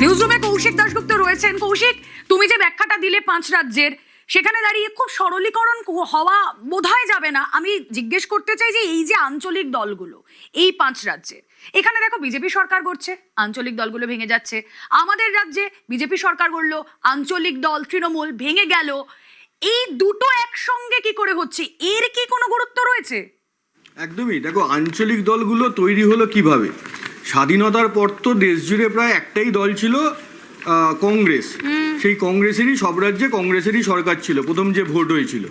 নিউজরুমে কৌশিক দাশগুপ্ত রয়েছেন। কৌশিক, তুমি যে ব্যাখ্যাটা দিলে 5 রাজ্যের, সেখানে দাঁড়িয়ে খুব সরলীকরণ হওয়া বোধহয় যাবে না। আমি জিজ্ঞেস করতে চাই যে এই যে আঞ্চলিক দলগুলো এই 5 রাজ্যে, এখানে দেখো বিজেপি সরকার করছে, আঞ্চলিক দলগুলো ভেঙে যাচ্ছে। আমাদের রাজ্যে বিজেপি সরকার করলো, আঞ্চলিক দল তৃণমূল ভেঙে গেল। এই দুটো একসঙ্গে কি করে হচ্ছে? এর কি কোনো গুরুত্ব রয়েছে? একদমই। দেখো, আঞ্চলিক দলগুলো তৈরি হলো কিভাবে। স্বাধীনতার পর তো দেশ জুড়ে প্রায় একটাই দল ছিল, কংগ্রেস। সেই কংগ্রেসেরই সব রাজ্যে কংগ্রেসেরই সরকার ছিল প্রথম যে ভোট হয়েছিল।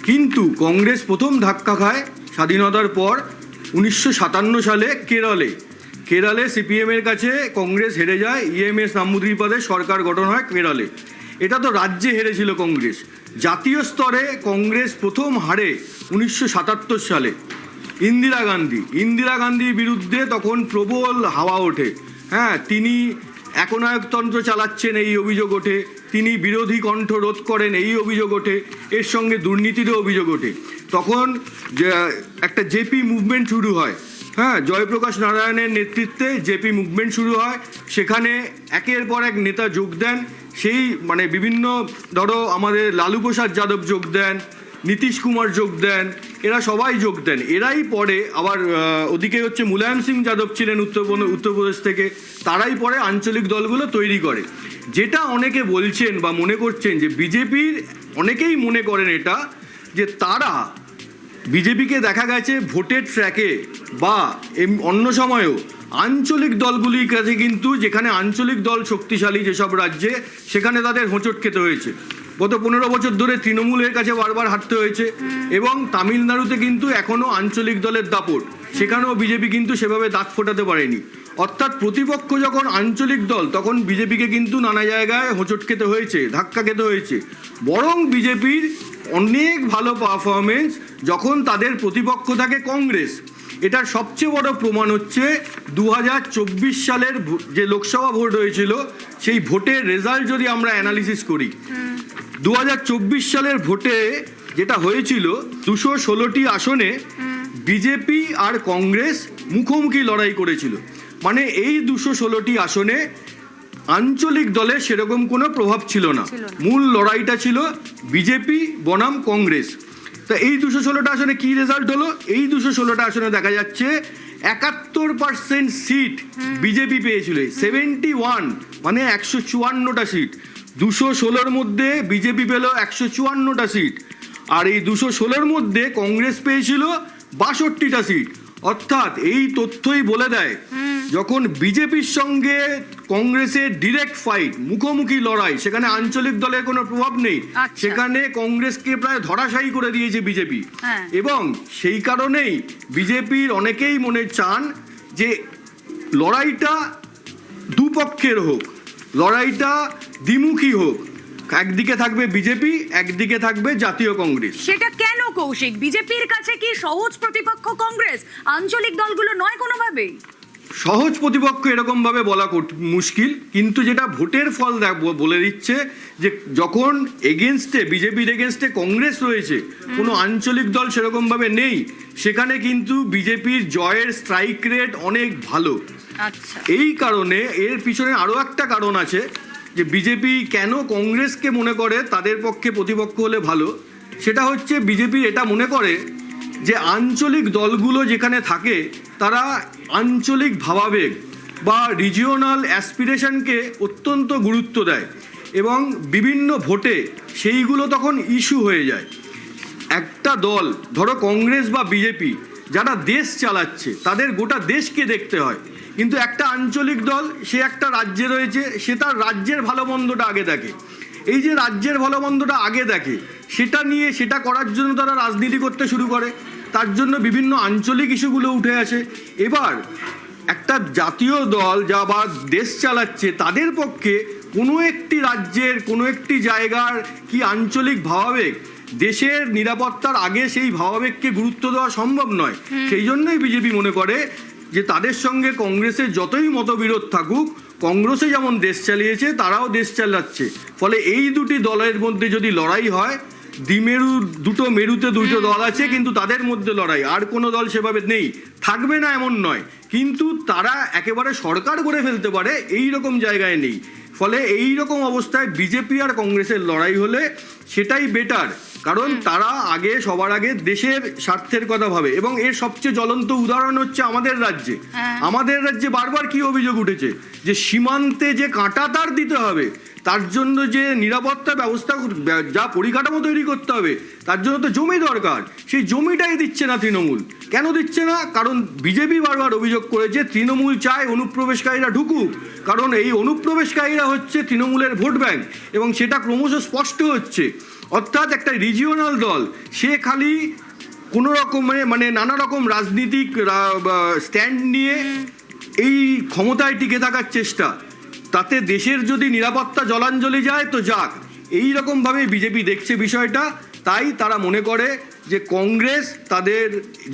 কিন্তু কংগ্রেস প্রথম ধাক্কা খায় স্বাধীনতার পর 1957 সালে কেরলে সিপিএম এর কাছে কংগ্রেস হেরে যায়। ইএমএস নাম্বুদ্রিপাদের সরকার গঠন হয় কেরলে। এটা তো রাজ্যে হেরেছিল কংগ্রেস। জাতীয় স্তরে কংগ্রেস প্রথম হারে 1977 সালে ইন্দিরা গান্ধীর বিরুদ্ধে তখন প্রবল হাওয়া ওঠে। হ্যাঁ, তিনি একনায়কতন্ত্র চালাচ্ছেন এই অভিযোগ ওঠে, তিনি বিরোধী কণ্ঠ রোধ করেন এই অভিযোগ ওঠে, এর সঙ্গে দুর্নীতিরও অভিযোগ ওঠে। তখন একটা জেপি মুভমেন্ট শুরু হয়। হ্যাঁ, জয়প্রকাশ নারায়ণের নেতৃত্বে জেপি মুভমেন্ট শুরু হয়। সেখানে একের পর এক নেতা যোগ দেন। সেই বিভিন্ন, ধরো আমাদের লালু প্রসাদ যাদব যোগ দেন, নীতিশ কুমার যোগ দেন, এরা সবাই যোগ দেন। এরাই পরে আবার ওদিকে হচ্ছে মুলায়ম সিং যাদব ছিলেন উত্তরপ্রদেশ থেকে, তারাই পরে আঞ্চলিক দলগুলো তৈরি করে। যেটা অনেকে বলছেন বা মনে করছেন যে বিজেপির, অনেকেই মনে করেন এটা, যে তারা বিজেপিকে দেখা গেছে ভোটের ট্র্যাকে বা অন্য সময়েও আঞ্চলিক দলগুলির কাছে, কিন্তু যেখানে আঞ্চলিক দল শক্তিশালী যেসব রাজ্যে, সেখানে তাদের হোঁচট খেতে হয়েছে। গত 15 বছর ধরে তৃণমূলের কাছে বারবার হারতে হয়েছে। এবং তামিলনাড়ুতে কিন্তু এখনো আঞ্চলিক দলের দাপট, সেখানেও বিজেপি কিন্তু সেভাবে দাঁত ফোটাতে পারেনি। অর্থাৎ প্রতিপক্ষ যখন আঞ্চলিক দল, তখন বিজেপিকে কিন্তু নানা জায়গায় হোঁচট খেতে হয়েছে, ধাক্কা খেতে হয়েছে। বরং বিজেপির অনেক ভালো পারফরমেন্স যখন তাদের প্রতিপক্ষ থাকে কংগ্রেস। এটার সবচেয়ে বড় প্রমাণ হচ্ছে 2024 সালের যে লোকসভা ভোট হয়েছিল, সেই ভোটের রেজাল্ট যদি আমরা অ্যানালিসিস করি, 2024 সালের ভোটে যেটা হয়েছিল, 216টি আসনে বিজেপি আর কংগ্রেস মুখোমুখি লড়াই করেছিল। মানে এই 216টি আসনে আঞ্চলিক দলে সেরকম কোনো প্রভাব ছিল না। মূল লড়াইটা ছিল বিজেপি বনাম কংগ্রেস। তা এই 216টা আসনে কি রেজাল্ট হলো? এই 216টা আসনে দেখা যাচ্ছে 71% সিট বিজেপি পেয়েছিল। 71 মানে 154টা সিট। 216-র মধ্যে বিজেপি পেল 154টা সিট। আর এই 216-র মধ্যে কংগ্রেস পেয়েছিল 62টা সিট। অর্থাৎ এই তথ্যই বলে দেয়, যখন বিজেপির সঙ্গে কংগ্রেসের ডিরেক্ট ফাইট, মুখোমুখি লড়াই, সেখানে আঞ্চলিক দলের কোনো প্রভাব নেই। সেখানে কংগ্রেসকে প্রায় ধরাশায়ী করে দিয়েছে বিজেপি। এবং সেই কারণেই বিজেপির অনেকেই মনে চান যে লড়াইটা দুপক্ষের হোক, লড়াইটা দ্বিমুখী হোক। একদিকে থাকবে বিজেপি, একদিকে থাকবে জাতীয় কংগ্রেস। সেটা কেন কৌশিক? বিজেপির কাছে কি সহজ প্রতিপক্ষ কংগ্রেস, আঞ্চলিক দলগুলো নয় কোনোভাবেই? সহজ প্রতিপক্ষ এরকম ভাবে বলা মুশকিল, কিন্তু যেটা ভোটের ফল বলে দিচ্ছে যে যখন বিজেপির এগেনস্টে কংগ্রেস রয়েছে, কোনো আঞ্চলিক দল সেরকম ভাবে নেই, সেখানে কিন্তু বিজেপির জয়ের স্ট্রাইক রেট অনেক ভালো। এই কারণে এর পিছনে আরো একটা কারণ আছে, যে বিজেপি কেন কংগ্রেসকে মনে করে তাদের পক্ষে প্রতিপক্ষ হলে ভালো। সেটা হচ্ছে বিজেপি এটা মনে করে যে আঞ্চলিক দলগুলো যেখানে থাকে, তারা আঞ্চলিক ভাবাবেগ বা রিজিওনাল অ্যাসপিরেশনকে অত্যন্ত গুরুত্ব দেয়, এবং বিভিন্ন ভোটে সেইগুলো তখন ইস্যু হয়ে যায়। একটা দল, ধরো কংগ্রেস বা বিজেপি, যারা দেশ চালাচ্ছে, তাদের গোটা দেশকে দেখতে হয়। কিন্তু একটা আঞ্চলিক দল, সে একটা রাজ্যে রয়েছে, সে তার রাজ্যের ভালো মন্দটা আগে দেখে। এই যে রাজ্যের ভালো মন্দটা আগে দেখে, সেটা করার জন্য তারা রাজনীতি করতে শুরু করে। তার জন্য বিভিন্ন আঞ্চলিক ইস্যুগুলো উঠে আসে। এবার একটা জাতীয় দল যা বা দেশ চালাচ্ছে, তাদের পক্ষে কোনো একটি রাজ্যের কোনো একটি জায়গার কি আঞ্চলিক ভাবাবেগ, দেশের নিরাপত্তার আগে সেই ভাবাবেগকে গুরুত্ব দেওয়া সম্ভব নয়। সেই জন্যই বিজেপি মনে করে যে তাদের সঙ্গে কংগ্রেসের যতই মতবিরোধ থাকুক, কংগ্রেসে যেমন দেশ চালিয়েছে, তারাও দেশ চালাচ্ছে। ফলে এই দুটি দলের মধ্যে যদি লড়াই হয়, দ্বিমেরু, দুটো মেরুতে দুটো দল আছে, কিন্তু তাদের মধ্যে লড়াই, আর কোনো দল সেভাবে নেই, থাকবে না এমন নয়, কিন্তু তারা একেবারে সরকার করে ফেলতে পারে এই রকম জায়গায় নেই। ফলে এই রকম অবস্থায় বিজেপি আর কংগ্রেসের লড়াই হলে সেটাই বেটার, কারণ তারা সবার আগে দেশের স্বার্থের কথা ভাবে। এবং এর সবচেয়ে জ্বলন্ত উদাহরণ হচ্ছে আমাদের রাজ্যে। আমাদের রাজ্যে বারবার কি অভিযোগ উঠেছে যে সীমান্তে যে কাঁটা তার দিতে হবে, তার জন্য যে নিরাপত্তা ব্যবস্থা, যা পরিকাঠামো তৈরি করতে হবে, তার জন্য তো জমি দরকার, সেই জমিটাই দিচ্ছে না তৃণমূল। কেন দিচ্ছে না? কারণ বিজেপি বারবার অভিযোগ করেছে তৃণমূল চায় অনুপ্রবেশকারীরা ঢুকুক, কারণ এই অনুপ্রবেশকারীরা হচ্ছে তৃণমূলের ভোট ব্যাংক, এবং সেটা ক্রমশ স্পষ্ট হচ্ছে। অর্থাৎ একটা রিজিওনাল দল, সে খালি কোনো রকমের মানে নানা রকম রাজনীতিক স্ট্যান্ড নিয়ে এই ক্ষমতায় টিকে থাকার চেষ্টা, তাতে দেশের যদি নিরাপত্তা জলাঞ্জলি যায় তো যাক, এই রকমভাবে বিজেপি দেখছে বিষয়টা। তাই তারা মনে করে যে কংগ্রেস, তাদের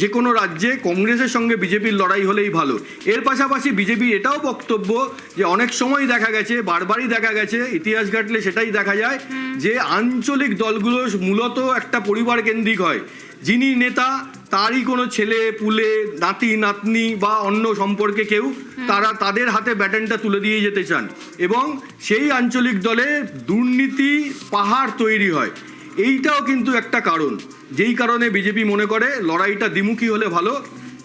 যে কোনো রাজ্যে কংগ্রেসের সঙ্গে বিজেপির লড়াই হলেই ভালো। এর পাশাপাশি বিজেপি এটাও বক্তব্য যে অনেক সময় দেখা গেছে, বারবারই দেখা গেছে, ইতিহাস ঘাটলে সেটাই দেখা যায় যে আঞ্চলিক দলগুলো মূলত একটা পরিবার কেন্দ্রিক হয়। যিনি নেতা তারই কোনো ছেলে পুলে, নাতি নাতনি বা অন্য সম্পর্কে কেউ, তারা তাদের হাতে ব্যাটনটা তুলে দিয়ে যেতে চান, এবং সেই আঞ্চলিক দলে দুর্নীতি পাহাড় তৈরি হয়। এইটাও কিন্তু একটা কারণ, যেই কারণে বিজেপি মনে করে লড়াইটা দ্বিমুখী হলে ভালো,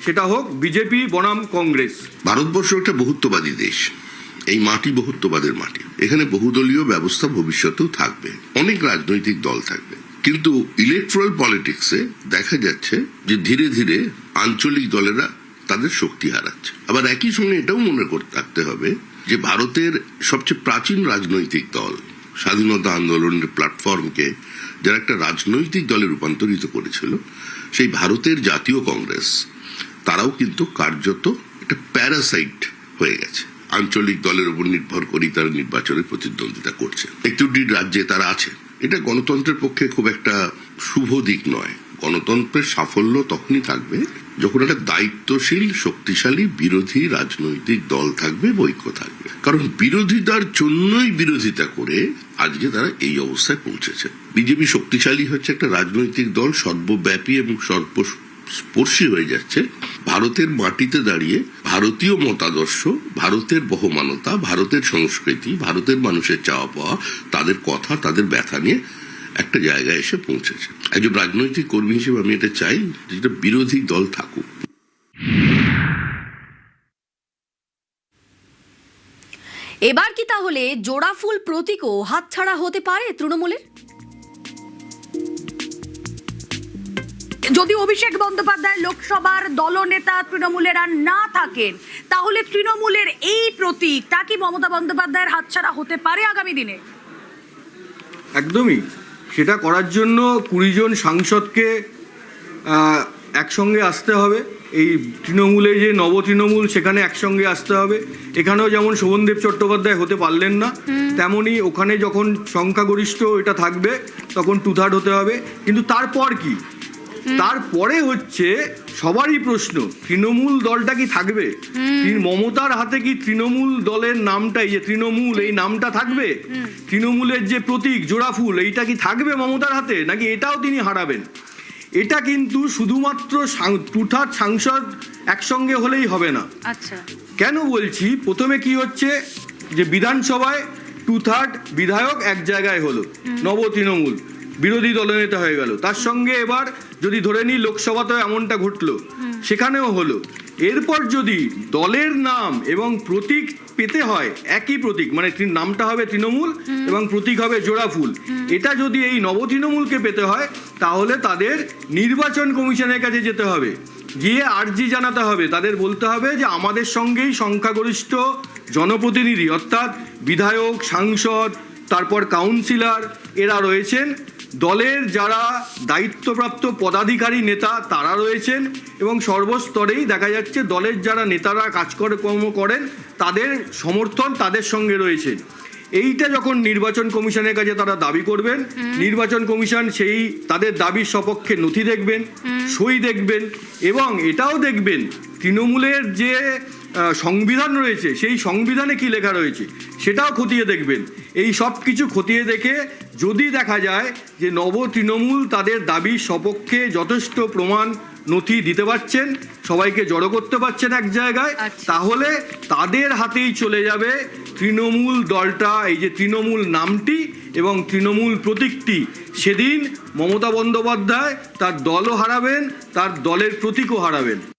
সেটা হোক বিজেপি বনাম কংগ্রেস। ভারতবর্ষ একটা বহুত্ববাদী দেশ, এই মাটি বহুত্ববাদের মাটি, এখানে বহুদলীয় ব্যবস্থা ভবিষ্যতেও থাকবে, অনেক রাজনৈতিক দল থাকবে, কিন্তু ইলেকট্রাল পলিটিক্সে দেখা যাচ্ছে যে ধীরে ধীরে আঞ্চলিক দলেরা তাদের শক্তি হারাচ্ছে। আবার একই সঙ্গে এটাও মনে করতে রাখতে হবে যে ভারতের সবচেয়ে প্রাচীন রাজনৈতিক দল, স্বাধীনতা আন্দোলনের প্ল্যাটফর্মকে যারা একটা রাজনৈতিক দলে রূপান্তরিত করেছিল, সেই ভারতের জাতীয় কংগ্রেস, তারাও কিন্তু কার্যত একটা প্যারাসাইট হয়ে গেছে। আঞ্চলিক দলের উপর নির্ভর করেই তারা নির্বাচনে প্রতিদ্বন্দ্বিতা করছে। একটি রাজ্যে তারা আছে। এটা গণতন্ত্রের পক্ষে খুব একটা শুভ দিক নয়। গণতন্ত্রের সাফল্য তখনই থাকবে যখন একটা দায়িত্বশীল, শক্তিশালী বিরোধী রাজনৈতিক দল থাকবে, ঐক্য থাকবে। কারণ বিরোধিতার জন্যই বিরোধিতা করে আজকে তারা এই অবস্থায় পৌঁছেছে। বিজেপি শক্তিশালী হচ্ছে একটা রাজনৈতিক দল, সর্বব্যাপী এবং সর্বস্পর্শী হয়ে যাচ্ছে। ভারতের মাটিতে দাঁড়িয়ে ভারতীয় মতাদর্শ, ভারতের বহমানতা, ভারতের সংস্কৃতি, ভারতের মানুষের চাওয়া পাওয়া, তাদের কথা, তাদের ব্যথা নিয়ে একটা জায়গায় এসে পৌঁছেছে। একজন রাজনৈতিক কর্মী হিসেবে আমি এটা চাই যেটা বিরোধী দল থাকুক। এবার কি তাহলে জোড়াফুল প্রতীকও হাতছাড়া হতে পারে তৃণমূলের? যদি অভিষেক বন্দ্যোপাধ্যায় লোকসভার দলনেতা তৃণমূলের আর না থাকেন, তাহলে তৃণমূলের এই প্রতীকটা কি মমতা বন্দ্যোপাধ্যায়ের হাতছাড়া হতে পারে আগামী দিনে? একদমই। সেটা করার জন্য 20 জন সাংসদকে একসঙ্গে আসতে হবে। এই তৃণমূলে যে নব তৃণমূল, সেখানে একসঙ্গে আসতে হবে। এখানেও যেমন শোভনদেব চট্টোপাধ্যায় হতে পারলেন না, তেমনি ওখানে যখন সংখ্যাগরিষ্ঠ এটা থাকবে তখন 2/3 হতে হবে। কিন্তু তারপর কি? তারপরে হচ্ছে সবারই প্রশ্ন, তৃণমূল দলটা কি থাকবে? মমতার হাতে কি তৃণমূল দলের নামটাই, যে তৃণমূল এই নামটা থাকবে? তৃণমূলের যে প্রতীক জোড়াফুল, এইটা কি থাকবে মমতার হাতে, নাকি এটাও তিনি হারাবেন? এটা কিন্তু শুধুমাত্র 2/3 সাংসদ একসঙ্গে হলেই হবে না। আচ্ছা, কেন বলছি? প্রথমে কি হচ্ছে যে বিধানসভায় 2/3 বিধায়ক এক জায়গায় হলো, নব তৃণমূল বিরোধী দলনেতা হয়ে গেল। তার সঙ্গে এবার যদি ধরে নিই লোকসভাতেও এমনটা ঘটলো, সেখানেও হলো। এরপর যদি দলের নাম এবং প্রতীক পেতে হয় একই প্রতীক, মানে নামটা হবে তৃণমূল এবং প্রতীক হবে জোড়াফুল, এটা যদি এই নব তৃণমূলকে পেতে হয়, তাহলে তাদের নির্বাচন কমিশনের কাছে যেতে হবে, গিয়ে আর্জি জানাতে হবে, তাদের বলতে হবে যে আমাদের সঙ্গেই সংখ্যাগরিষ্ঠ জনপ্রতিনিধি অর্থাৎ বিধায়ক, সাংসদ, তারপর কাউন্সিলর এরা রয়েছেন, দলের যারা দায়িত্বপ্রাপ্ত পদাধিকারী নেতা তারা রয়েছেন, এবং সর্বস্তরেই দেখা যাচ্ছে দলের যারা নেতারা কাজকর্ম করেন তাদের সমর্থন তাদের সঙ্গে রয়েছে। এইটা যখন নির্বাচন কমিশনের কাছে তারা দাবি করবেন, নির্বাচন কমিশন সেই তাদের দাবির সপক্ষে নথি দেখবেন, সই দেখবেন, এবং এটাও দেখবেন তৃণমূলের যে সংবিধান রয়েছে, সেই সংবিধানে কি লেখা রয়েছে সেটাও খতিয়ে দেখবেন। এই সব কিছু খতিয়ে দেখে যদি দেখা যায় যে নব তৃণমূল তাদের দাবির সপক্ষে যথেষ্ট প্রমাণ নথি দিতে পারছেন, সবাইকে জড়ো করতে পারছেন এক জায়গায়, আচ্ছা। তাহলে তাদের হাতেই চলে যাবে তৃণমূল দলটা, এই যে তৃণমূল নামটি এবং তৃণমূল প্রতীকটি। সেদিন মমতা বন্দ্যোপাধ্যায় তার দলও হারাবেন, তার দলের প্রতীকও হারাবেন।